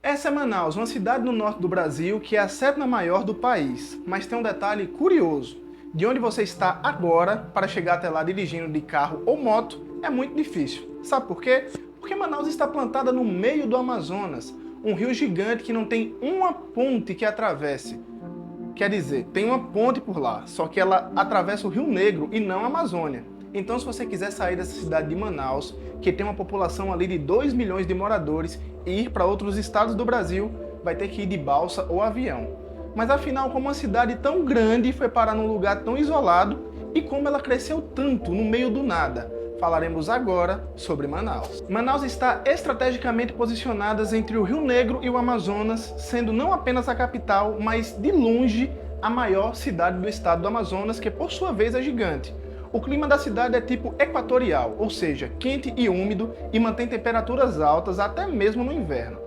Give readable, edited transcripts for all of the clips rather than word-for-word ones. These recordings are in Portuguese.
Essa é Manaus, uma cidade no norte do Brasil que é a sétima maior do país. Mas tem um detalhe curioso. De onde você está agora, para chegar até lá dirigindo de carro ou moto, é muito difícil. Sabe por quê? Porque Manaus está plantada no meio do Amazonas, um rio gigante que não tem uma ponte que atravesse. Quer dizer, tem uma ponte por lá, só que ela atravessa o Rio Negro e não a Amazônia. Então, se você quiser sair dessa cidade de Manaus, que tem uma população ali de 2 milhões de moradores, e ir para outros estados do Brasil, vai ter que ir de balsa ou avião. Mas afinal, como uma cidade tão grande foi parar num lugar tão isolado e como ela cresceu tanto no meio do nada? Falaremos agora sobre Manaus. Manaus está estrategicamente posicionada entre o Rio Negro e o Amazonas, sendo não apenas a capital, mas de longe a maior cidade do estado do Amazonas, que por sua vez é gigante. O clima da cidade é tipo equatorial, ou seja, quente e úmido e mantém temperaturas altas até mesmo no inverno.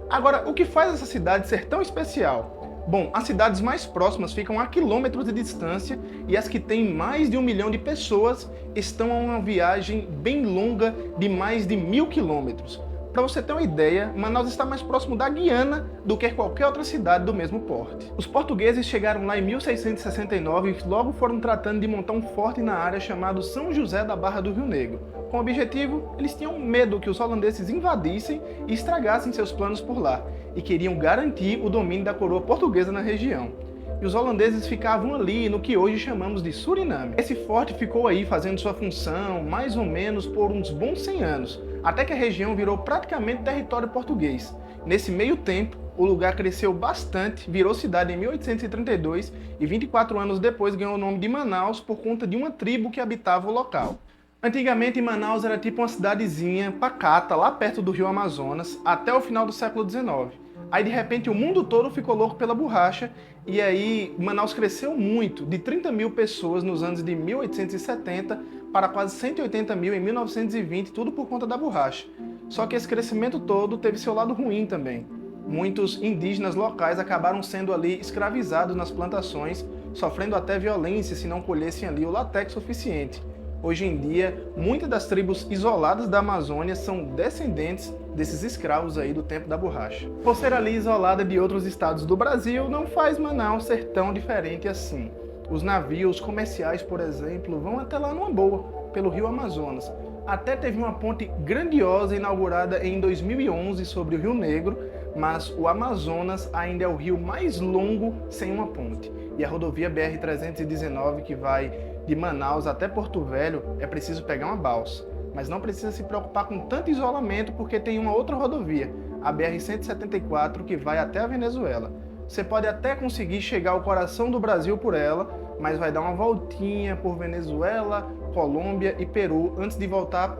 Agora, o que faz essa cidade ser tão especial? Bom, as cidades mais próximas ficam a quilômetros de distância e as que têm mais de 1 milhão de pessoas estão a uma viagem bem longa de mais de 1.000 quilômetros. Para você ter uma ideia, Manaus está mais próximo da Guiana do que qualquer outra cidade do mesmo porte. Os portugueses chegaram lá em 1669 e logo foram tratando de montar um forte na área chamado São José da Barra do Rio Negro. Com o objetivo, eles tinham medo que os holandeses invadissem e estragassem seus planos por lá, e queriam garantir o domínio da coroa portuguesa na região. E os holandeses ficavam ali no que hoje chamamos de Suriname. Esse forte ficou aí fazendo sua função mais ou menos por uns bons 100 anos, até que a região virou praticamente território português. Nesse meio tempo, o lugar cresceu bastante, virou cidade em 1832 e 24 anos depois ganhou o nome de Manaus por conta de uma tribo que habitava o local. Antigamente, Manaus era tipo uma cidadezinha pacata lá perto do rio Amazonas até o final do século XIX. Aí de repente o mundo todo ficou louco pela borracha e aí Manaus cresceu muito, de 30 mil pessoas nos anos de 1870 para quase 180 mil em 1920, tudo por conta da borracha. Só que esse crescimento todo teve seu lado ruim também. Muitos indígenas locais acabaram sendo ali escravizados nas plantações, sofrendo até violência se não colhessem ali o látex suficiente. Hoje em dia, muitas das tribos isoladas da Amazônia são descendentes desses escravos aí do tempo da borracha. Por ser ali isolada de outros estados do Brasil, não faz Manaus ser tão diferente assim. Os navios comerciais, por exemplo, vão até lá numa boa, pelo rio Amazonas. Até teve uma ponte grandiosa inaugurada em 2011 sobre o Rio Negro, mas o Amazonas ainda é o rio mais longo sem uma ponte. E a rodovia BR-319, que vai de Manaus até Porto Velho, é preciso pegar uma balsa. Mas não precisa se preocupar com tanto isolamento porque tem uma outra rodovia, a BR-174, que vai até a Venezuela. Você pode até conseguir chegar ao coração do Brasil por ela, mas vai dar uma voltinha por Venezuela, Colômbia e Peru antes de voltar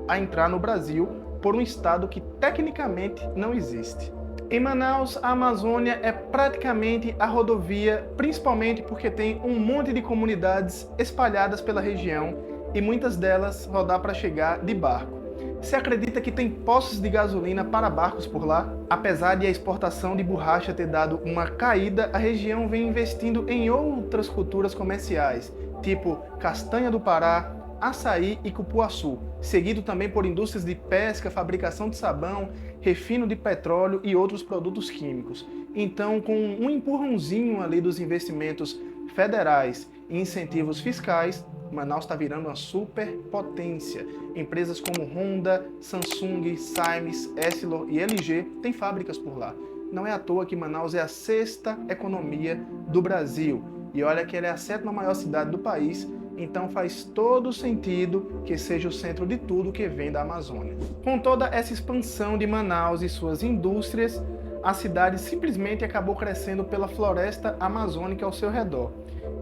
a entrar no Brasil por um estado que tecnicamente não existe. Em Manaus, a Amazônia é praticamente a rodovia, principalmente porque tem um monte de comunidades espalhadas pela região e muitas delas só dá para chegar de barco. Você acredita que tem poços de gasolina para barcos por lá? Apesar de a exportação de borracha ter dado uma caída, a região vem investindo em outras culturas comerciais, tipo castanha do Pará, açaí e cupuaçu, seguido também por indústrias de pesca, fabricação de sabão, refino de petróleo e outros produtos químicos. Então, com um empurrãozinho ali dos investimentos federais e incentivos fiscais, Manaus está virando uma superpotência. Empresas como Honda, Samsung, Siemens, Essilor e LG têm fábricas por lá. Não é à toa que Manaus é a sexta economia do Brasil. E olha que ela é a sétima maior cidade do país, então faz todo sentido que seja o centro de tudo que vem da Amazônia. Com toda essa expansão de Manaus e suas indústrias, a cidade simplesmente acabou crescendo pela floresta amazônica ao seu redor.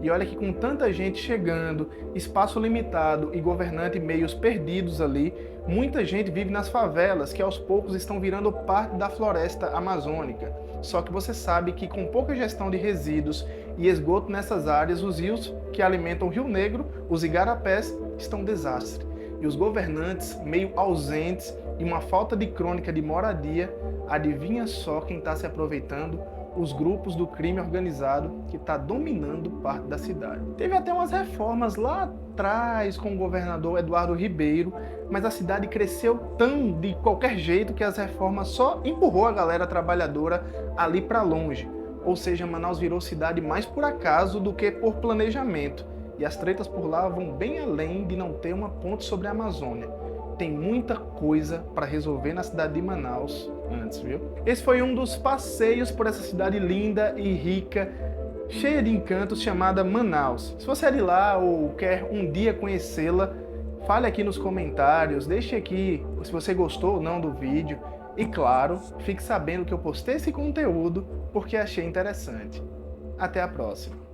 E olha que com tanta gente chegando, espaço limitado e governante meios perdidos ali, muita gente vive nas favelas que aos poucos estão virando parte da floresta amazônica. Só que você sabe que com pouca gestão de resíduos e esgoto nessas áreas, os rios que alimentam o Rio Negro, os igarapés, estão um desastre. E os governantes, meio ausentes e uma falta de crônica de moradia, adivinha só quem está se aproveitando? os grupos do crime organizado que está dominando parte da cidade. Teve até umas reformas lá atrás com o governador Eduardo Ribeiro, mas a cidade cresceu tão de qualquer jeito que as reformas só empurrou a galera trabalhadora ali para longe. Ou seja, Manaus virou cidade mais por acaso do que por planejamento. E as tretas por lá vão bem além de não ter uma ponte sobre a Amazônia. Tem muita coisa para resolver na cidade de Manaus antes, viu? Esse foi um dos passeios por essa cidade linda e rica, cheia de encantos, chamada Manaus. Se você é de lá ou quer um dia conhecê-la, fale aqui nos comentários, deixe aqui se você gostou ou não do vídeo. E claro, fique sabendo que eu postei esse conteúdo porque achei interessante. Até a próxima!